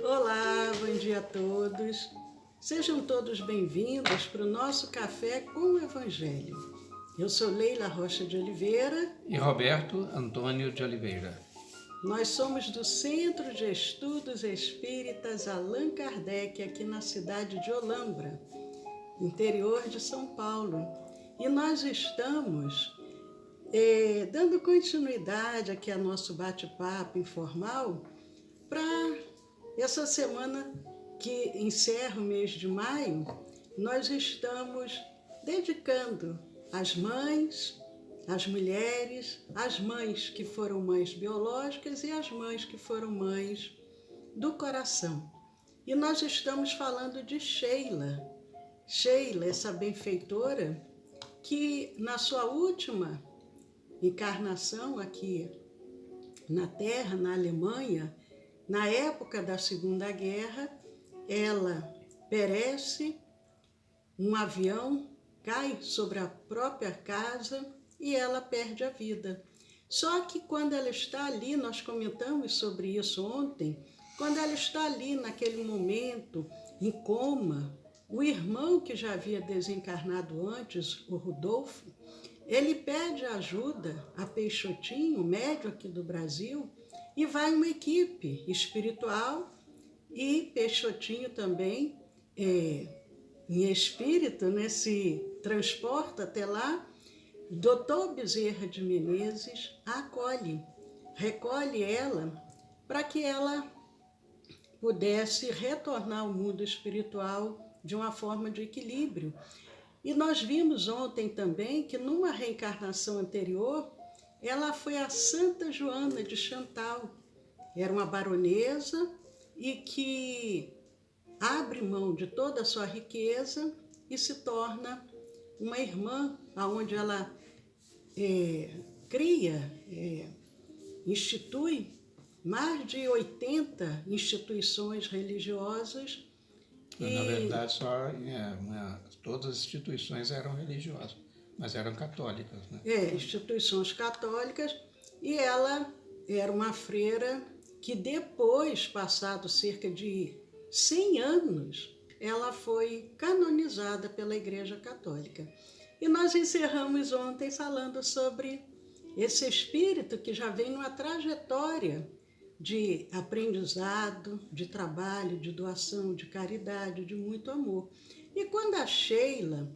Olá, bom dia a todos. Sejam todos bem-vindos para o nosso Café com o Evangelho. Eu sou Leila Rocha de Oliveira. E Roberto Antônio de Oliveira. Nós somos do Centro de Estudos Espíritas Allan Kardec, aqui na cidade de Olambra, interior de São Paulo. E nós estamos dando continuidade aqui ao nosso bate-papo informal para essa semana que encerra o mês de maio. Nós estamos dedicando às mães, às mulheres, às mães que foram mães biológicas e às mães que foram mães do coração. E nós estamos falando de Sheila. Sheila, essa benfeitora que na sua última encarnação aqui na Terra, na Alemanha, na época da Segunda Guerra, ela perece, um avião cai sobre a própria casa e ela perde a vida. Só que quando ela está ali, nós comentamos sobre isso ontem, quando ela está ali naquele momento, em coma, o irmão que já havia desencarnado antes, o Rodolfo, ele pede ajuda a Peixotinho, médium aqui do Brasil, e vai uma equipe espiritual e Peixotinho também, em espírito, né, se transporta até lá. Dr. Bezerra de Menezes a acolhe, recolhe ela para que ela pudesse retornar ao mundo espiritual de uma forma de equilíbrio. E nós vimos ontem também que numa reencarnação anterior, ela foi a Santa Joana de Chantal. Era uma baronesa e que abre mão de toda a sua riqueza e se torna uma irmã, onde ela institui mais de 80 instituições religiosas. Na verdade, todas as instituições eram religiosas, mas eram católicas, né? Instituições católicas, e ela era uma freira que depois, passado cerca de 100 anos, ela foi canonizada pela Igreja Católica. E nós encerramos ontem falando sobre esse espírito que já vem numa trajetória de aprendizado, de trabalho, de doação, de caridade, de muito amor. E quando a Sheila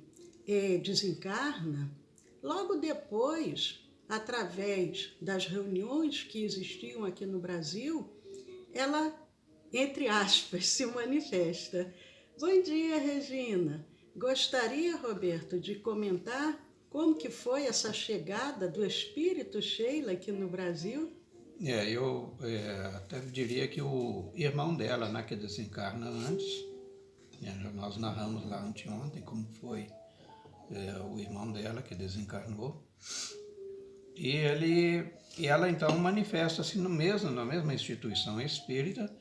desencarna, logo depois, através das reuniões que existiam aqui no Brasil, ela, entre aspas, se manifesta. Bom dia, Regina. Gostaria, Roberto, de comentar como que foi essa chegada do espírito Sheila aqui no Brasil? Eu até diria que o irmão dela, né, que desencarna antes, nós narramos lá anteontem como foi o irmão dela que desencarnou, e ela então manifesta-se na mesma instituição espírita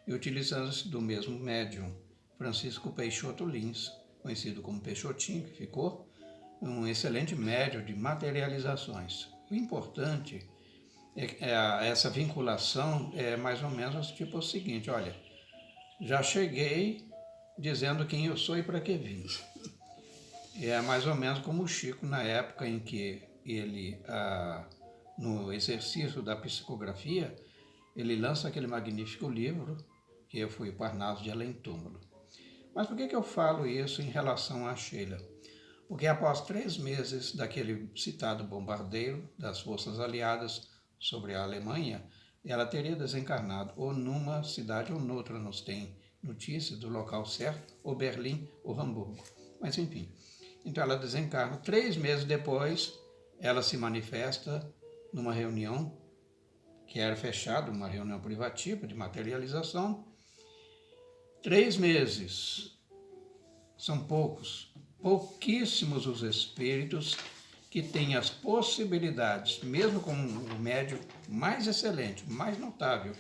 e utilizando-se do mesmo médium, Francisco Peixoto Lins, conhecido como Peixotinho, que ficou um excelente médium de materializações. O importante essa vinculação é mais ou menos tipo o seguinte: olha, já cheguei dizendo quem eu sou e para que vim. É mais ou menos como o Chico, na época em que ele, no exercício da psicografia, ele lança aquele magnífico livro, que eu fui o Parnaso de Além Túmulo. Mas por que eu falo isso em relação a Sheila? Porque após 3 meses daquele citado bombardeio das forças aliadas sobre a Alemanha, ela teria desencarnado ou numa cidade ou noutra, nos tem notícias do local certo, ou Berlim ou Hamburgo. Mas enfim, então ela desencarna. 3 meses depois, ela se manifesta numa reunião que era fechada, uma reunião privativa de materialização. 3 meses são pouquíssimos os espíritos que têm as possibilidades, mesmo com o médium mais excelente, mais notável,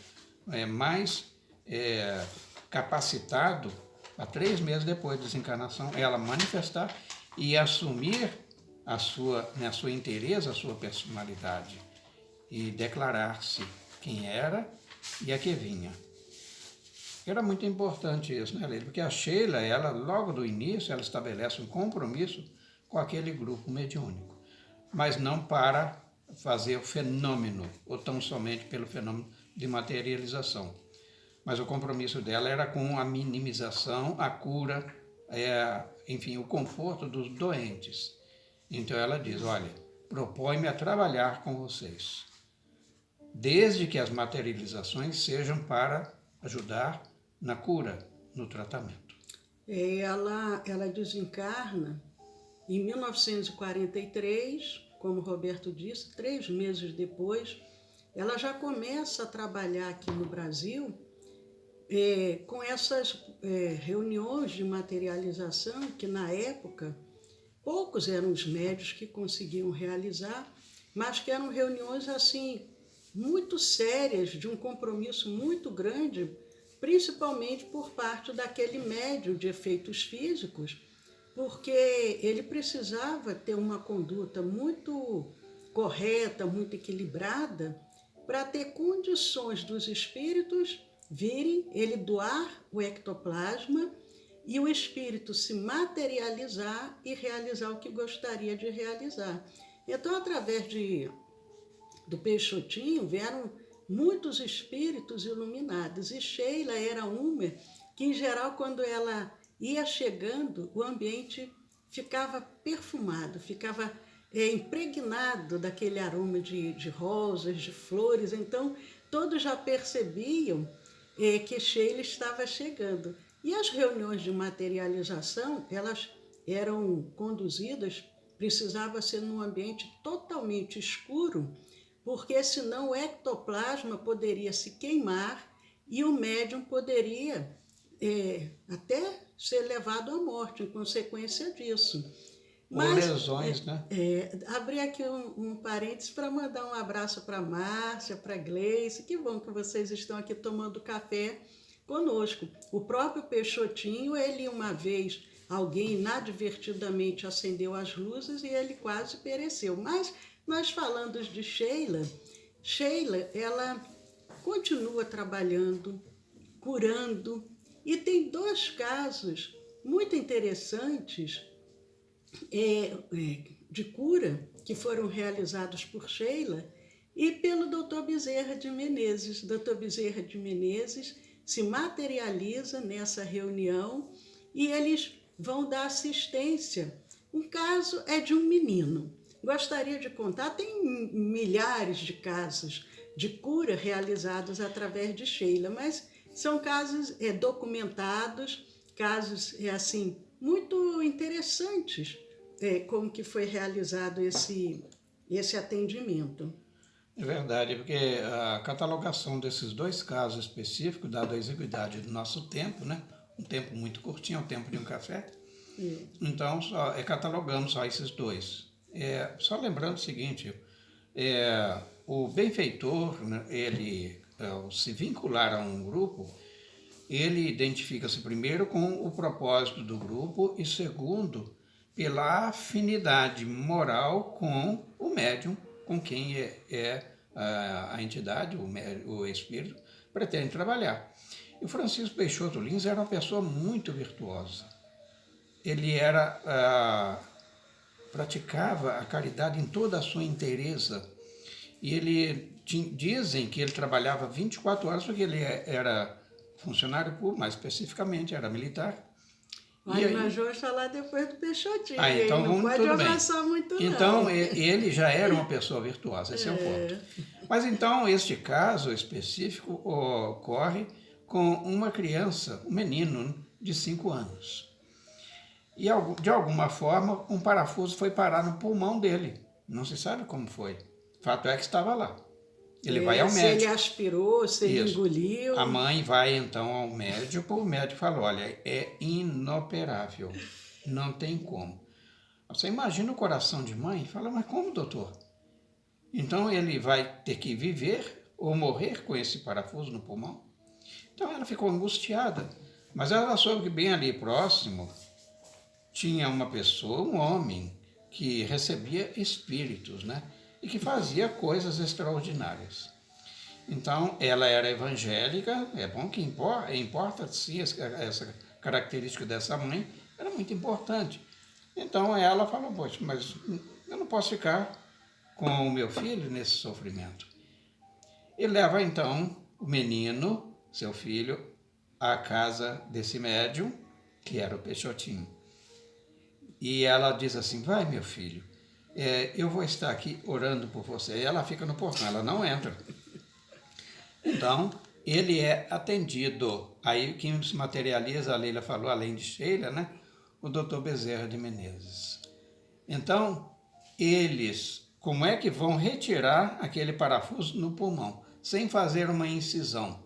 mais capacitado, a 3 meses depois da desencarnação, ela manifestar e assumir a sua inteireza, a sua personalidade, e declarar-se quem era e a que vinha. Era muito importante isso, né, Leila? Porque a Sheila, ela, logo do início, ela estabelece um compromisso com aquele grupo mediúnico, mas não para fazer o fenômeno, ou tão somente pelo fenômeno de materialização. Mas o compromisso dela era com a minimização, a cura, enfim, o conforto dos doentes. Então ela diz, olha, propõe-me a trabalhar com vocês, desde que as materializações sejam para ajudar na cura, no tratamento. Ela desencarna em 1943, como o Roberto disse, 3 meses depois. Ela já começa a trabalhar aqui no Brasil com essas reuniões de materialização que, na época, poucos eram os médios que conseguiam realizar, mas que eram reuniões assim muito sérias, de um compromisso muito grande, principalmente por parte daquele médium de efeitos físicos, porque ele precisava ter uma conduta muito correta, muito equilibrada, para ter condições dos espíritos virem, ele doar o ectoplasma e o espírito se materializar e realizar o que gostaria de realizar. Então, através do Peixotinho, vieram muitos espíritos iluminados, e Sheila era uma que, em geral, quando ela ia chegando, o ambiente ficava perfumado, ficava impregnado daquele aroma de rosas, de flores. Então, todos já percebiam que Sheila estava chegando. E as reuniões de materialização, elas eram conduzidas, precisava ser num ambiente totalmente escuro, porque senão o ectoplasma poderia se queimar e o médium poderia até ser levado à morte em consequência disso. Mas, ou lesões, né? Abri aqui um parênteses para mandar um abraço para a Márcia, para a Gleice. Que bom que vocês estão aqui tomando café conosco. O próprio Peixotinho, ele uma vez, alguém inadvertidamente acendeu as luzes e ele quase pereceu. Mas nós falando de Sheila, ela continua trabalhando, curando, e tem 2 casos muito interessantes de cura que foram realizados por Sheila e pelo Dr. Bezerra de Menezes. Dr. Bezerra de Menezes se materializa nessa reunião e eles vão dar assistência. Um caso é de um menino. Gostaria de contar, tem milhares de casos de cura realizados através de Sheila, mas são casos documentados, casos assim muito interessantes, como que foi realizado esse atendimento. É verdade, porque a catalogação desses 2 casos específicos, dada a exiguidade do nosso tempo, né? Um tempo muito curtinho, é o tempo de um café, então catalogamos só esses 2. Só lembrando o seguinte, o benfeitor, né, ele, ao se vincular a um grupo, ele identifica-se primeiro com o propósito do grupo e segundo, pela afinidade moral com o médium, com quem a entidade, o espírito, pretende trabalhar. E o Francisco Peixoto Lins era uma pessoa muito virtuosa. Ele praticava a caridade em toda a sua inteireza. E dizem que ele trabalhava 24 horas porque ele era funcionário público, mais especificamente era militar. Mas vamos falar depois do Peixotinho, então não pode avançar muito não. Então ele já era uma pessoa virtuosa, esse é o ponto. Mas então este caso específico ocorre com uma criança, um menino de 5 anos. E de alguma forma um parafuso foi parar no pulmão dele, não se sabe como foi. O fato é que estava lá. Ele vai ao médico. Se ele aspirou, se ele engoliu. A mãe vai então ao médico, o médico fala, olha, é inoperável, não tem como. Você imagina o coração de mãe? Fala, mas como, doutor? Então ele vai ter que viver ou morrer com esse parafuso no pulmão? Então ela ficou angustiada, mas ela soube que bem ali próximo tinha uma pessoa, um homem, que recebia espíritos, né? E que fazia coisas extraordinárias. Então, ela era evangélica, é bom que importa sim essa característica dessa mãe, era muito importante. Então, ela falou, poxa, mas eu não posso ficar com o meu filho nesse sofrimento. E leva, então, o menino, seu filho, à casa desse médium, que era o Peixotinho. E ela diz assim, vai, meu filho, eu vou estar aqui orando por você. E ela fica no portão, ela não entra. Então, ele é atendido. Aí quem se materializa, a Leila falou, além de Sheila, né? O doutor Bezerra de Menezes. Então, eles, como é que vão retirar aquele parafuso no pulmão, sem fazer uma incisão?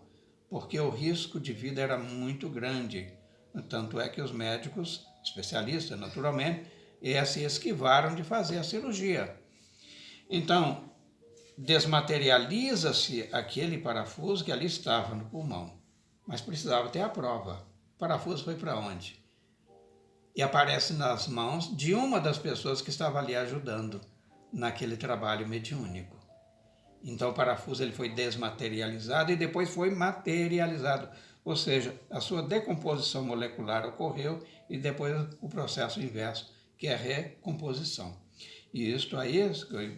Porque o risco de vida era muito grande. Tanto é que os médicos, especialistas, naturalmente, se esquivaram de fazer a cirurgia. Então, desmaterializa-se aquele parafuso que ali estava no pulmão, mas precisava ter a prova. O parafuso foi para onde? E aparece nas mãos de uma das pessoas que estava ali ajudando naquele trabalho mediúnico. Então o parafuso ele foi desmaterializado e depois foi materializado, ou seja, a sua decomposição molecular ocorreu e depois o processo inverso, que é a recomposição. E isso aí,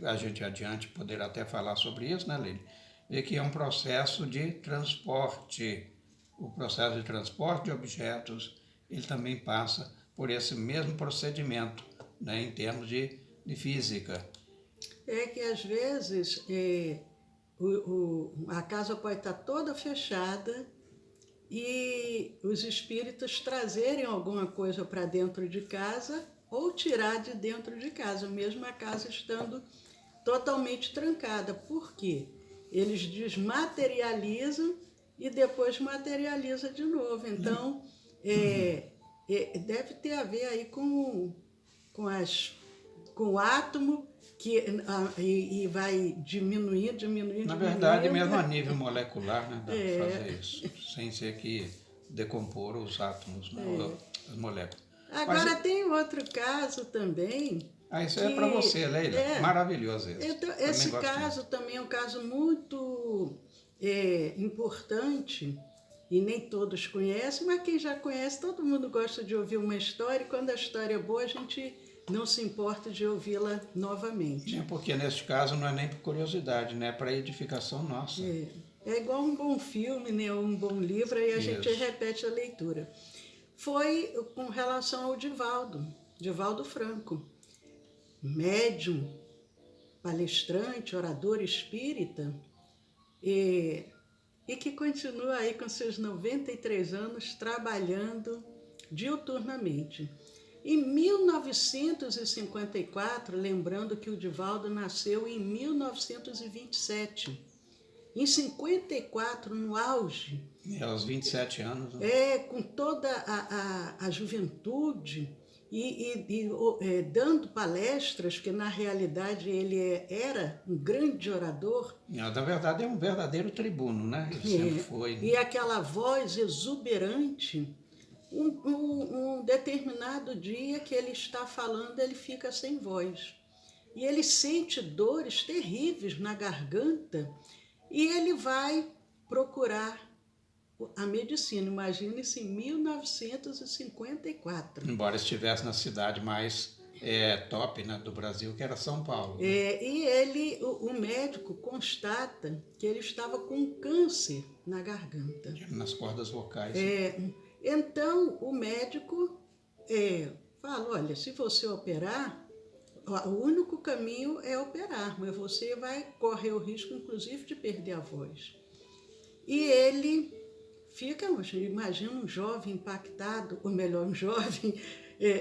a gente adiante poderá até falar sobre isso, né, Lili? É que é um processo de transporte. O processo de transporte de objetos, ele também passa por esse mesmo procedimento, né, em termos de física. É que às vezes a casa pode estar toda fechada e os espíritos trazerem alguma coisa para dentro de casa ou tirar de dentro de casa, mesmo a casa estando totalmente trancada. Por quê? Eles desmaterializam e depois materializa de novo. Então, deve ter a ver aí com o átomo e vai diminuindo. Na verdade, mesmo a nível molecular, né, dá para fazer isso, sem ser que decompor os átomos, né, as moléculas. Agora tem outro caso também. Isso é para você, Leila. Maravilhoso esse. Então, esse caso também é um caso muito importante e nem todos conhecem, mas quem já conhece, todo mundo gosta de ouvir uma história e quando a história é boa a gente não se importa de ouvi-la novamente. Porque neste caso não é nem por curiosidade, né? É para edificação nossa. É igual um bom filme, né? Um bom livro, e a gente repete a leitura. Foi com relação ao Divaldo Franco, médium, palestrante, orador espírita, e que continua aí com seus 93 anos trabalhando diuturnamente. Em 1954, lembrando que o Divaldo nasceu em 1927, em 54, no auge. Aos 27 anos. Né? Com toda a juventude e dando palestras, porque na realidade ele era um grande orador. Na verdade é um verdadeiro tribuno, né? Ele sempre foi. Né? E aquela voz exuberante, um determinado dia que ele está falando, ele fica sem voz. E ele sente dores terríveis na garganta e ele vai procurar a medicina. Imagine-se em 1954. Embora estivesse na cidade mais top, né, do Brasil, que era São Paulo. Né? E o médico constata que ele estava com câncer na garganta. Nas cordas vocais. Então o médico fala, olha, se você operar, o único caminho é operar, mas você vai correr o risco, inclusive, de perder a voz. E ele fica, imagina um jovem impactado, ou melhor, um jovem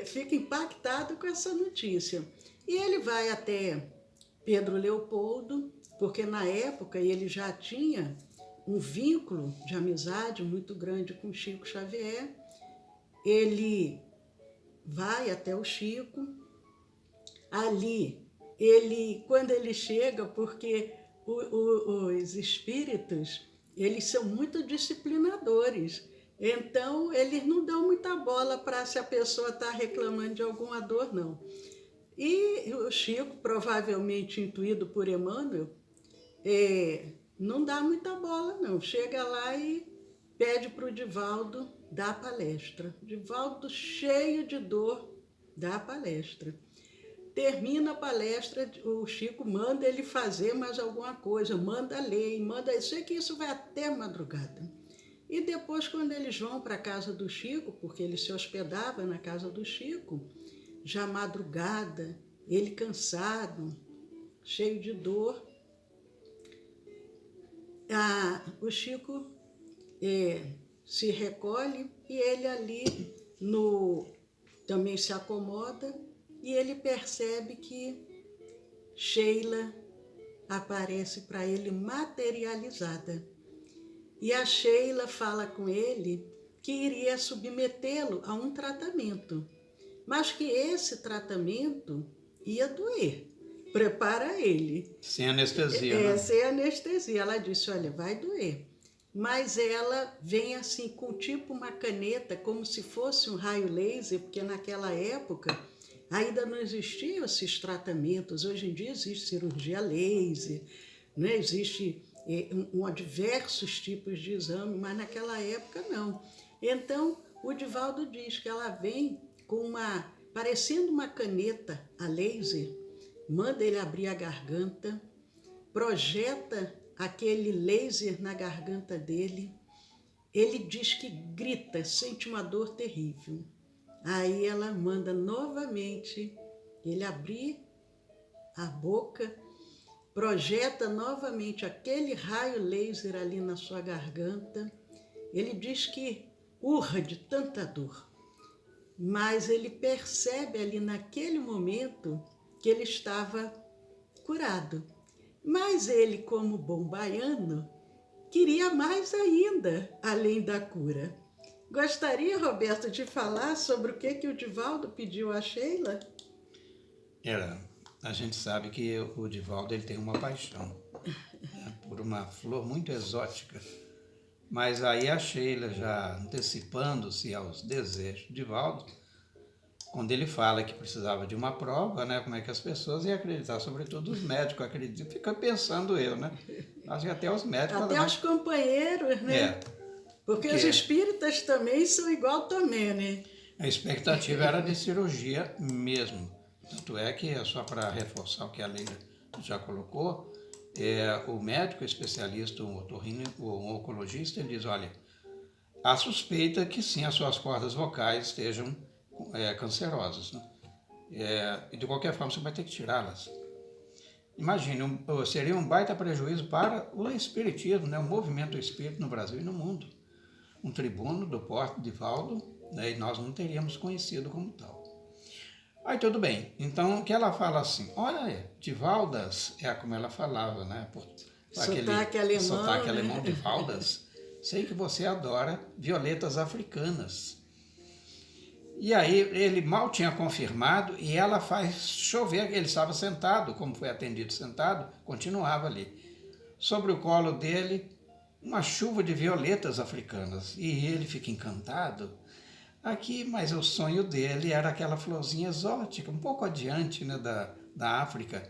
fica impactado com essa notícia. E ele vai até Pedro Leopoldo, porque na época ele já tinha um vínculo de amizade muito grande com Chico Xavier. Ele vai até o Chico. Ali, quando ele chega, porque os espíritos, eles são muito disciplinadores, então eles não dão muita bola para se a pessoa está reclamando de alguma dor, não. E o Chico, provavelmente intuído por Emmanuel, não dá muita bola, não. Chega lá e pede para o Divaldo dar a palestra. Divaldo, cheio de dor, dá a palestra. Termina a palestra, o Chico manda ele fazer mais alguma coisa, manda ler, manda. Sei que isso vai até madrugada. E depois, quando eles vão para a casa do Chico, porque ele se hospedava na casa do Chico, já madrugada, ele cansado, cheio de dor, o Chico se recolhe e ele ali também se acomoda e ele percebe que Sheila aparece para ele materializada. E a Sheila fala com ele que iria submetê-lo a um tratamento, mas que esse tratamento ia doer. Prepara ele. Sem anestesia, né? Sem anestesia. Ela disse, olha, vai doer. Mas ela vem assim com tipo uma caneta, como se fosse um raio laser, porque naquela época ainda não existiam esses tratamentos. Hoje em dia existe cirurgia laser, né? Existe diversos tipos de exame, mas naquela época não. Então, o Divaldo diz que ela vem parecendo uma caneta a laser, manda ele abrir a garganta, projeta aquele laser na garganta dele, ele diz que grita, sente uma dor terrível. Aí ela manda novamente ele abrir a boca, projeta novamente aquele raio laser ali na sua garganta. Ele diz que urra de tanta dor, mas ele percebe ali naquele momento que ele estava curado. Mas ele, como bom baiano, queria mais ainda, além da cura. Gostaria, Roberto, de falar sobre o que o Divaldo pediu a Sheila? A gente sabe que o Divaldo ele tem uma paixão, né, por uma flor muito exótica. Mas aí a Sheila, já antecipando-se aos desejos de Divaldo, quando ele fala que precisava de uma prova, né, como é que as pessoas iam acreditar, sobretudo os médicos acreditam, fica pensando eu, né? Acho que até os médicos... Até os companheiros, né? Porque os espíritas também são igual também, né? A expectativa era de cirurgia mesmo. Tanto é que, só para reforçar o que a Leila já colocou, o médico especialista, o oncologista, ele diz, olha, há suspeita que sim, as suas cordas vocais estejam cancerosas, né? E de qualquer forma você vai ter que tirá-las. Imagine, seria um baita prejuízo para o espiritismo, né? O movimento espírita no Brasil e no mundo. Um tribuno do porte de Divaldo, né? E nós não teríamos conhecido como tal. Aí tudo bem, então que ela fala assim, olha, Divaldas, como ela falava, né? Sotaque alemão, sotaque né? alemão, Divaldas, sei que você adora violetas africanas. E aí ele mal tinha confirmado e ela faz chover, ele estava sentado, como foi atendido sentado, continuava ali. Sobre o colo dele, uma chuva de violetas africanas. E ele fica encantado. Aqui, mas o sonho dele era aquela florzinha exótica, um pouco adiante, né, da África.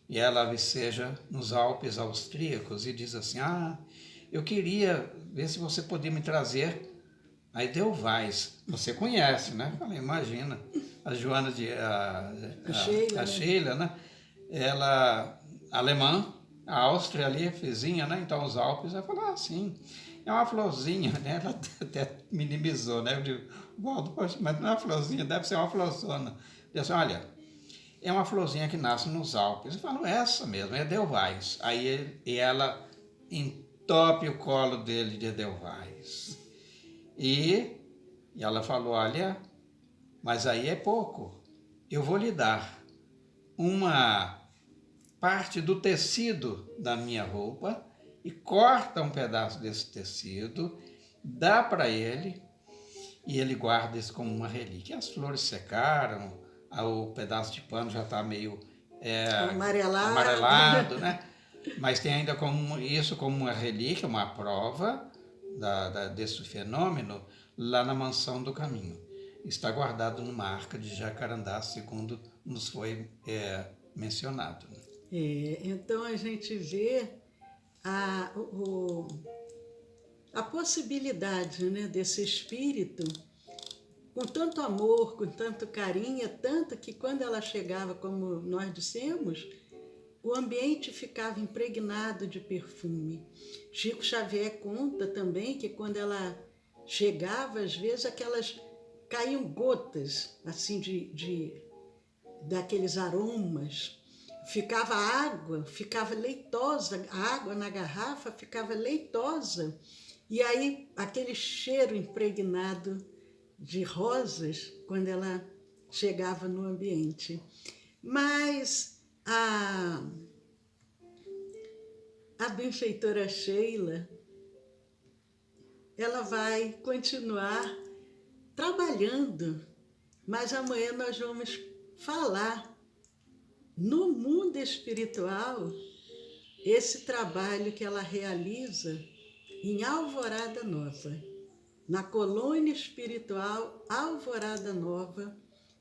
E ela viceja nos Alpes austríacos e diz assim, eu queria ver se você podia me trazer a Edelweiss. Você conhece, né? Falei, imagina, a Joana a Sheila, né? Ela, alemã, a Áustria ali, vizinha, né? Então os Alpes, ela falou, sim, é uma florzinha, né? Ela até minimizou, né? Eu digo, Waldo, mas não é uma florzinha, deve ser uma florzona. Diz assim, olha, é uma florzinha que nasce nos Alpes. Eu falo, essa mesmo, é Edelweiss. Aí ela entope o colo dele de Edelweiss. E ela falou, olha, mas aí é pouco. Eu vou lhe dar uma parte do tecido da minha roupa e corta um pedaço desse tecido, dá para ele e ele guarda isso como uma relíquia. As flores secaram, o pedaço de pano já está meio amarelado, né? Mas tem ainda isso como uma relíquia, uma prova desse fenômeno lá na Mansão do Caminho. Está guardado numa arca de Jacarandá, segundo nos foi mencionado. Então a gente vê a possibilidade, né, desse espírito, com tanto amor, com tanto carinho, tanto que quando ela chegava, como nós dissemos, o ambiente ficava impregnado de perfume. Chico Xavier conta também que quando ela chegava, às vezes caíam gotas assim daqueles aromas. Ficava água, ficava leitosa, a água na garrafa ficava leitosa. E aí aquele cheiro impregnado de rosas quando ela chegava no ambiente. Mas a benfeitora Sheila, ela vai continuar trabalhando, mas amanhã nós vamos falar no mundo espiritual esse trabalho que ela realiza em Alvorada Nova. Na colônia espiritual Alvorada Nova,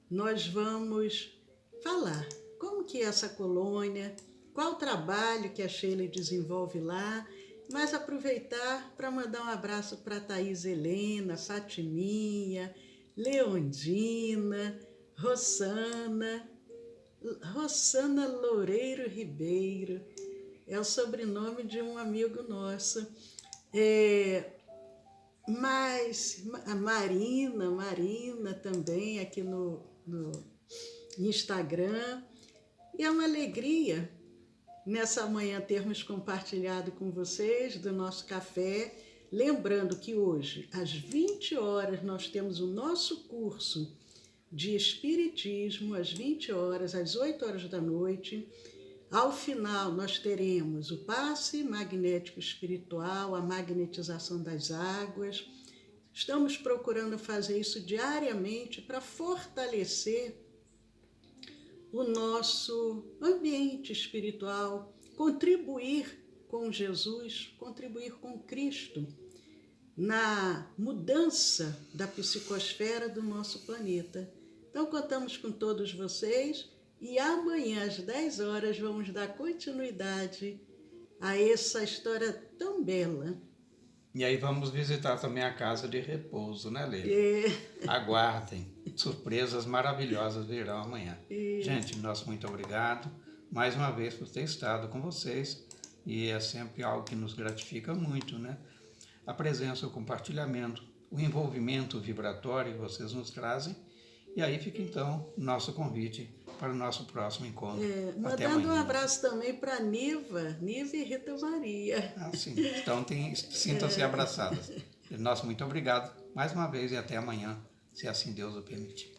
nós vamos falar como que é essa colônia, qual o trabalho que a Sheila desenvolve lá, mas aproveitar para mandar um abraço para Thaís Helena, Fatiminha, Leondina, Rossana Loureiro Ribeiro, é o sobrenome de um amigo nosso. Mas a Marina também aqui no Instagram. E é uma alegria nessa manhã termos compartilhado com vocês do nosso café. Lembrando que hoje, às 20 horas, nós temos o nosso curso de Espiritismo, às 20 horas, às 8 horas da noite. Ao final, nós teremos o passe magnético espiritual, a magnetização das águas. Estamos procurando fazer isso diariamente para fortalecer o nosso ambiente espiritual, contribuir com Jesus, contribuir com Cristo na mudança da psicosfera do nosso planeta. Então, contamos com todos vocês e amanhã, às 10 horas, vamos dar continuidade a essa história tão bela. E aí vamos visitar também a casa de repouso, né, Leila? Aguardem, surpresas maravilhosas virão amanhã. Gente, nosso muito obrigado mais uma vez por ter estado com vocês, e é sempre algo que nos gratifica muito, né? A presença, o compartilhamento, o envolvimento vibratório que vocês nos trazem. E aí fica então o nosso convite para o nosso próximo encontro. Até mandando amanhã. Um abraço também para Niva e Rita Maria. Sim. Então sintam-se abraçadas. Nosso muito obrigado mais uma vez e até amanhã, se assim Deus o permitir.